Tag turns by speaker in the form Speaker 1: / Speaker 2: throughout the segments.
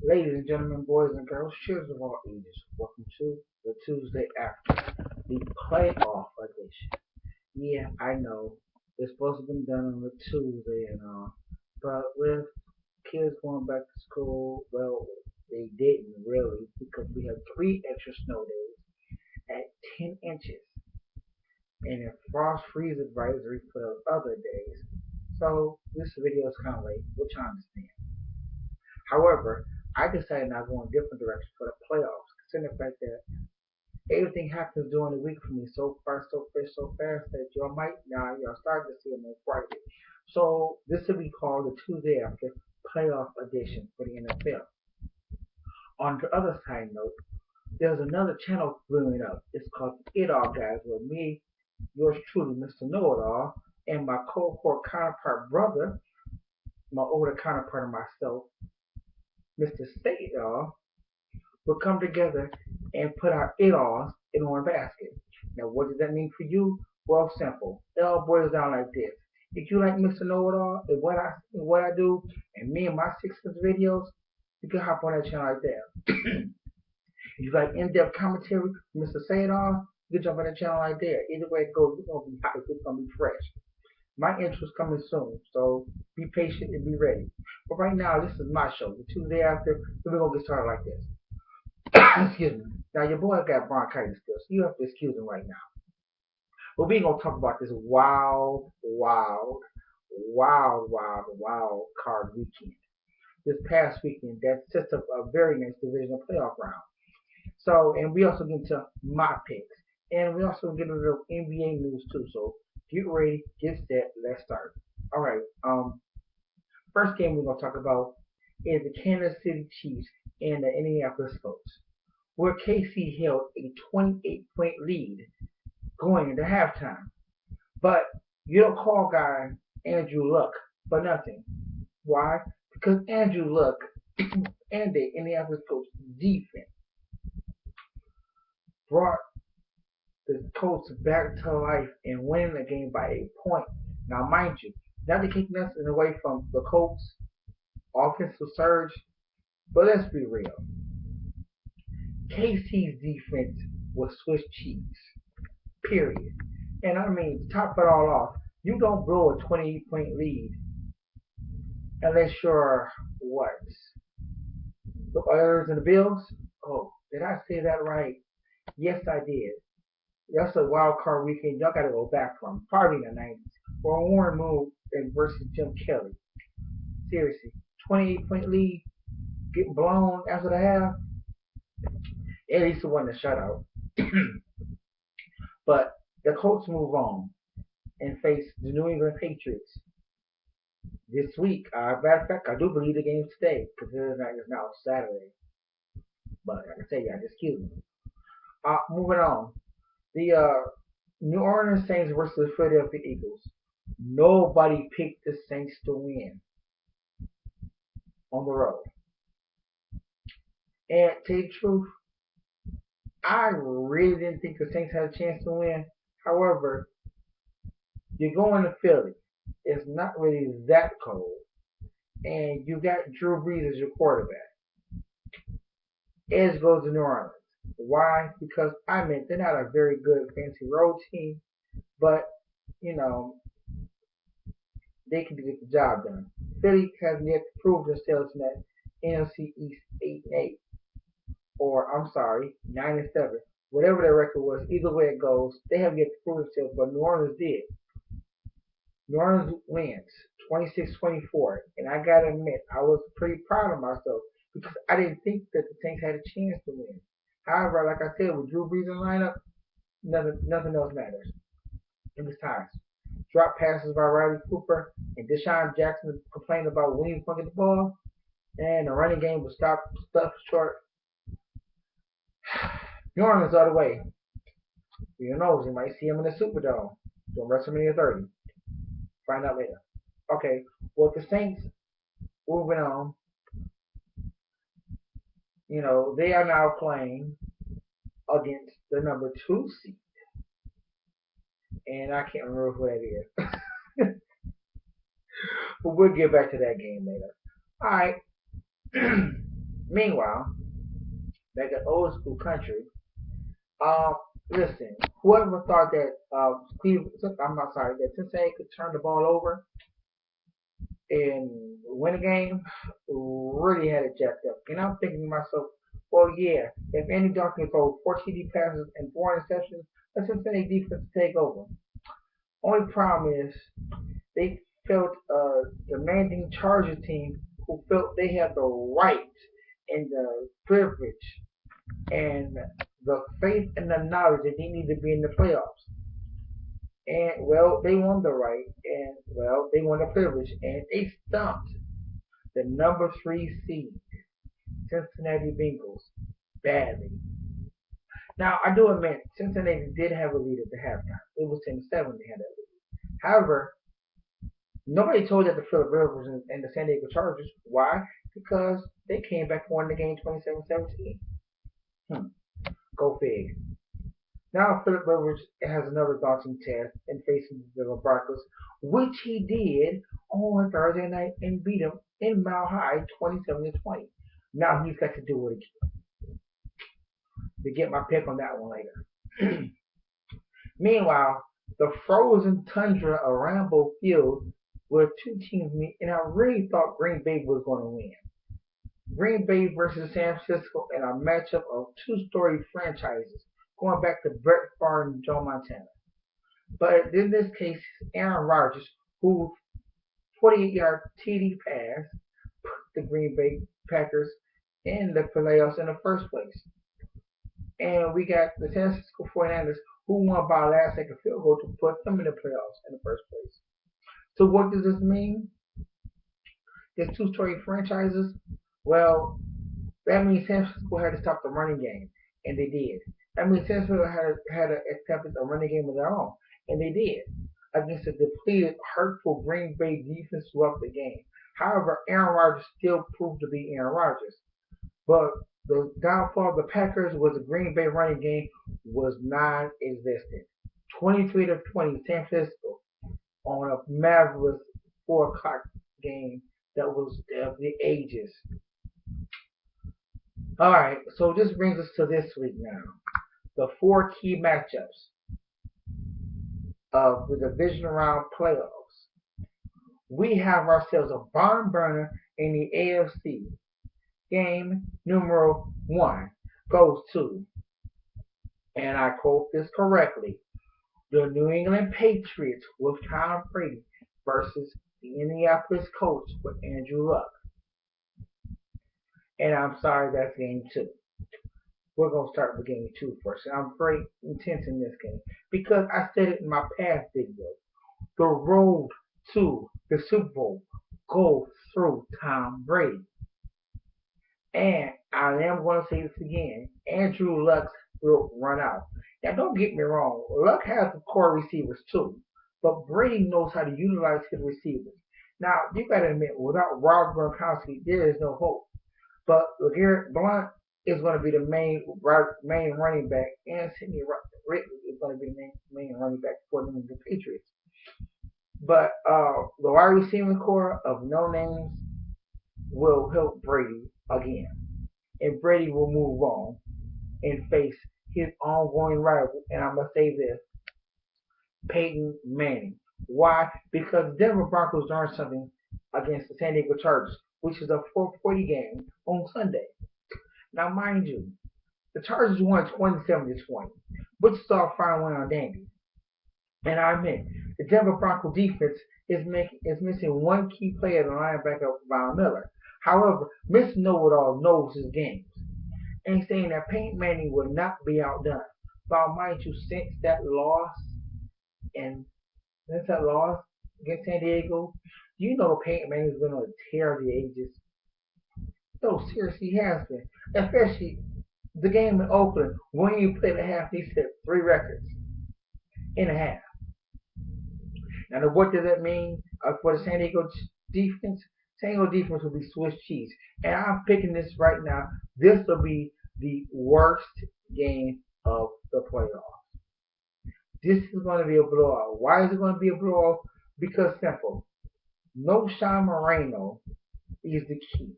Speaker 1: Ladies and gentlemen, boys and girls, children of all ages, welcome to the Tuesday after the playoff edition. Yeah, I know it's supposed to be done on a Tuesday and all, but with kids going back to school, well, they didn't really because we had 3 extra snow days at 10 inches and a frost freeze advisory for the other days. So this video is kind of late, which I understand. However, I decided not to go in a different direction for the playoffs, considering the fact that everything happens during the week for me so far, so fast that y'all might now y'all starting to see them on Friday. So this will be called the Tuesday after playoff edition for the NFL. On the other side note, there's another channel blooming up. It's called It All Guys, with me, yours truly, Mr. Know It All, and my cohort counterpart brother, my older counterpart of myself, Mr. Say It All, will come together and put our it alls in one basket. Now, what does that mean for you? Well, simple. It all boils down like this. If you like Mr. Know It All and what I do, and me and my 6 videos, you can hop on that channel right there. If you like in-depth commentary, Mr. Say It All, you can jump on that channel right there. Either way it goes, it's gonna be hot. It's gonna be fresh. My intro's coming soon, so be patient and be ready. But right now, this is my show. The Tuesday after, we're gonna get started like this. Excuse me. Now your boy got bronchitis still, so you have to excuse him right now. But we ain't gonna talk about this wild card weekend. This past weekend that sets up a very nice divisional playoff round. So, and we also get into my picks, and we also get a little NBA news too. So get ready, get set, let's start. All right. First game we're gonna talk about is the Kansas City Chiefs and the Indianapolis Colts, where KC held a 28-point lead going into halftime. But you don't call guy Andrew Luck for nothing. Why? Because Andrew Luck and the Indianapolis Colts defense brought the Colts back to life and winning the game by 8 points. Now, mind you, not to take nothing away from the Colts' offensive surge, but let's be real. KC's defense was Swiss cheese. Period. And I mean, to top it all off, you don't blow a 28-point lead unless you're what? The Oilers and the Bills? Oh, did I say that right? Yes, I did. That's a wild card weekend. Y'all got to go back from probably in the 90s. Or Warren Moon versus Jim Kelly. Seriously, 28-point lead, getting blown after the half. At least it wasn't a shutout. But the Colts move on and face the New England Patriots this week. Matter of fact, I do believe the game's today because it's now Saturday. But like I say, just excuse me. Moving on. The New Orleans Saints versus the Philadelphia Eagles. Nobody picked the Saints to win on the road. And to tell you the truth, I really didn't think the Saints had a chance to win. However, you're going to Philly. It's not really that cold. And you got Drew Brees as your quarterback. Edge goes to New Orleans. Why? Because I mean they're not a very good fancy road team, but you know they can get the job done. Philly hasn't yet proved themselves in that NFC East 8-8, or I'm sorry, 9-7, whatever their record was. Either way it goes, they haven't yet to prove themselves, but New Orleans did. New Orleans wins 26-24, and I gotta admit I was pretty proud of myself because I didn't think that the Saints had a chance to win. However, like I said, with Drew Brees in the lineup, nothing else matters. It was ties. Drop passes by Riley Cooper and Deshaun Jackson complained about when he was going to get the ball, and the running game was stuffed short. New Orleans all the way. Who knows? You might see him in the Superdome during WrestleMania 30. Find out later. Okay, well, the Saints, moving on, they are now playing against the number 2 seed. And I can't remember who that is. But we'll get back to that game later. Alright. Meanwhile, back at old school country, um, listen, whoever thought that I'm not sorry, that Cincinnati could turn the ball over and win a game, really had it jacked up. And I'm thinking to myself, well, yeah, if Andy Dalton can throw 4 TD passes and 4 interceptions, let Cincinnati defense take over. Only problem is they felt a demanding Charger team who felt they had the right and the privilege and the faith and the knowledge that they need to be in the playoffs. And well, they won the right, and well, they won the privilege, and they stumped the number 3 seed Cincinnati Bengals badly. Now, I do admit Cincinnati did have a lead at the halftime. It was 10-7 they had that lead. However, nobody told that the Philadelphia Rivers and the San Diego Chargers. Why? Because they came back and won the game 27-17. Hmm. Go fig. Now Philip Rivers has another daunting task in facing the Denver Broncos, which he did on Thursday night and beat them in Mile High 27-20. Now he's got to do it again. To get my pick on that one later. Meanwhile, the frozen tundra of Lambeau Field where two teams meet, and I really thought Green Bay was going to win. Green Bay versus San Francisco in a matchup of two-story franchises going back to Brett Favre and Joe Montana. But in this case, Aaron Rodgers, who 48-yard TD pass put the Green Bay Packers in the playoffs in the first place. And we got the San Francisco 49ers who won by a last second field goal to put them in the playoffs in the first place. So what does this mean? There's two-story franchises. Well, that means San Francisco had to stop the running game, and they did. That means San Francisco had to establish a running game of their own, and they did against a depleted, hurtful Green Bay defense throughout the game. However, Aaron Rodgers still proved to be Aaron Rodgers. But the downfall of the Packers was the Green Bay running game was non-existent. 23-20 San Francisco on a marvelous 4 o'clock game that was of the ages. Alright, so this brings us to this week now. The 4 key matchups of the division round playoffs. We have ourselves a barn burner in the AFC. Game numero 1 goes to, and I quote this correctly, the New England Patriots with Tom Brady versus the Indianapolis Colts with Andrew Luck. And I'm sorry, that's game 2. We're going to start with game 2 first. And I'm very intense in this game because I said it in my past video. The road to the Super Bowl goes through Tom Brady. And I am going to say this again. Andrew Luck will run out. Now, don't get me wrong. Luck has the core receivers too. But Brady knows how to utilize his receivers. Now, you got to admit, without Rob Gronkowski, there is no hope. But LeGarrette Blount is going to be the main running back. And Sidney Ridley is going to be the main running back for the Patriots. But the wide receiving core of no names will help Brady again. And Brady will move on and face his ongoing rival. And I'm going to say this, Peyton Manning. Why? Because the Denver Broncos learned something against the San Diego Chargers, which is a 4:40 game on Sunday. Now, mind you, the Chargers won 27-20, but it's all fine when on dandy. And I admit, the Denver Broncos defense is missing one key player, the linebacker Von Miller. However, Mr. Know-It-All knows his games, and saying that Peyton Manning will not be outdone. But mind you, since that loss against San Diego, you know Peyton Manning's been on a tear of the ages. No, seriously, he has been. Especially the game in Oakland, when you played a half, he set 3 records in a half. Now, what does that mean for the San Diego defense? San Diego defense will be Swiss cheese. And I'm picking this right now. This will be the worst game of the playoffs. This is going to be a blowout. Why is it going to be a blowout? Because simple. No Sean Moreno is the key.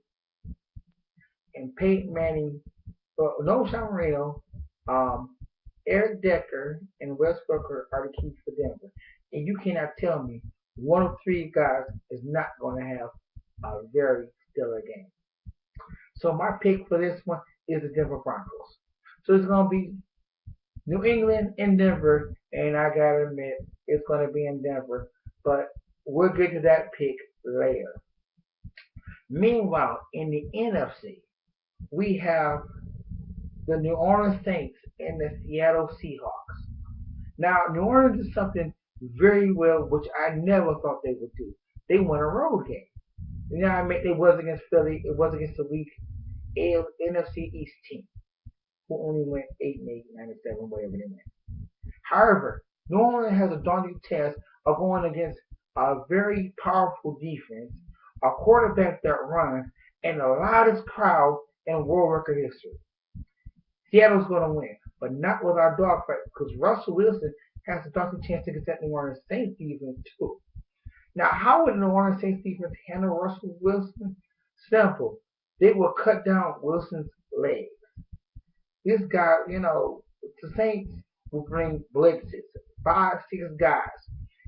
Speaker 1: and Peyton Manning, no Sean Marino, um, Eric Decker, and Wes Welker are the keys for Denver. And you cannot tell me one of three guys is not going to have a very stellar game. So my pick for this one is the Denver Broncos. So it's going to be New England in Denver, and I gotta admit it's going to be in Denver. But we'll get to that pick later. Meanwhile, in the NFC, we have the New Orleans Saints and the Seattle Seahawks. Now, New Orleans did something very well, which I never thought they would do. They won a road game. You know, I mean, it was against Philly. It was against the weak NFC East team, who only went 8-8, 9-7, whatever they went. However, New Orleans has a daunting task of going against a very powerful defense, a quarterback that runs, and the loudest crowd in world record history. Seattle's going to win, but not with our dogfight, because Russell Wilson has a daunting chance to get that New Orleans Saints defense too. Now, how would the New Orleans Saints defense handle Russell Wilson? Simple. They will cut down Wilson's legs. This guy, the Saints will bring blitzes, 5, 6 guys.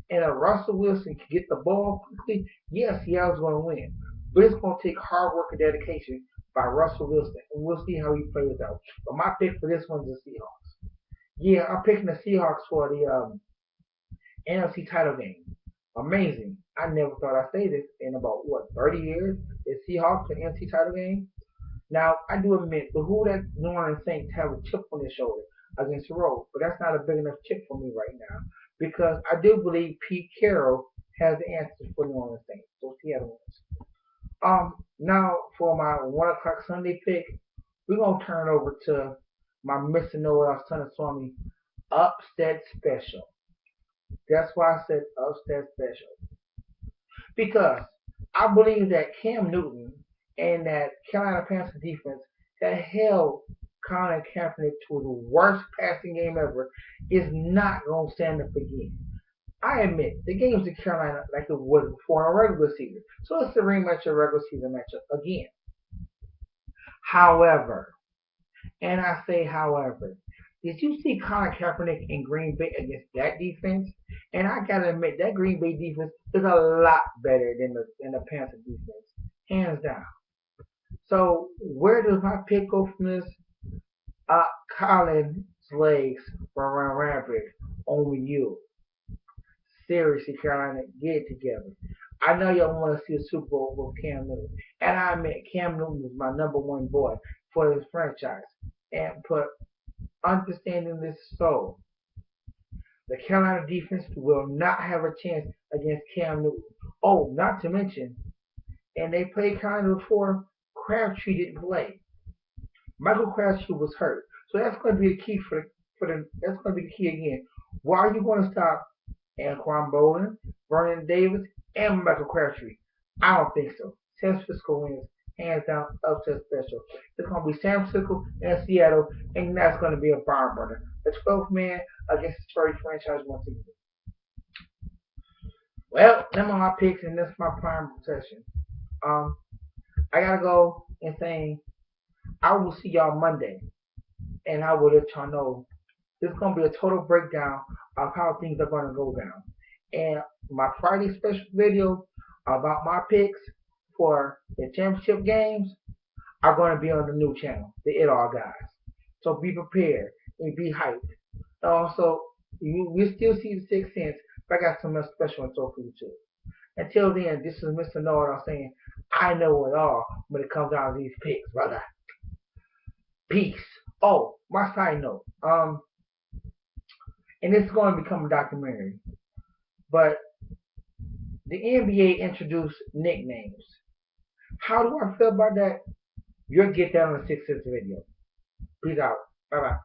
Speaker 1: And if Russell Wilson can get the ball quickly, yes, Seattle's going to win. But it's going to take hard work and dedication by Russell Wilson. And we'll see how he plays out. But my pick for this one is the Seahawks. Yeah, I'm picking the Seahawks for the NFC title game. Amazing. I never thought I'd say this in about, 30 years? The Seahawks an NFC title game? Now, I do admit, the who that New Orleans Saints have a chip on their shoulder against the road, but that's not a big enough chip for me right now because I do believe Pete Carroll has the answers for New Orleans Saints. So Seattle wins. Now for my 1 o'clock Sunday pick, we're gonna turn over to my Mr. Noel Sonaswami upset special. That's why I said upset special because I believe that Cam Newton and that Carolina Panthers defense that held Colin Kaepernick to the worst passing game ever is not going to stand up again. I admit, the game's in Carolina like it was before in a regular season. So it's a rematch of regular season matchup again. However, and I say however, did you see Colin Kaepernick in Green Bay against that defense? And I gotta admit, that Green Bay defense is a lot better than the Panthers defense. Hands down. So where does my pick go from this? Colin's legs were around rampant on you. Seriously, Carolina, get it together. I know y'all want to see a Super Bowl with Cam Newton. And I admit, Cam Newton is my number one boy for this franchise. And but understanding this so, the Carolina defense will not have a chance against Cam Newton. Oh, not to mention, and they played Carolina before, Crabtree didn't play. Michael Crabtree was hurt. So that's going to be the key that's going to be the key again. Why are you going to stop Anquan Bolden, Vernon Davis, and Michael Crabtree? I don't think so. San Francisco wins, hands down, upset special. It's going to be San Francisco and Seattle, and that's going to be a barn burner. The 12th man against the Detroit franchise once again. Well, them are my picks, and that's my prime session. I gotta go and say I will see y'all Monday, and I will let y'all know it's gonna be a total breakdown of how things are gonna go down. And my Friday special video about my picks for the championship games are gonna be on the new channel, the It All Guys. So be prepared and be hyped. Also, we still see the Sixth Sense, but I got some more special in store for you too. Until then, this is Mr. Know-It-All saying, I know it all when it comes down to these picks, brother. Peace. Oh, my side note. And this is going to become a documentary. But the NBA introduced nicknames. How do I feel about that? You'll get that on the Sixth Sense video. Peace out. Bye-bye.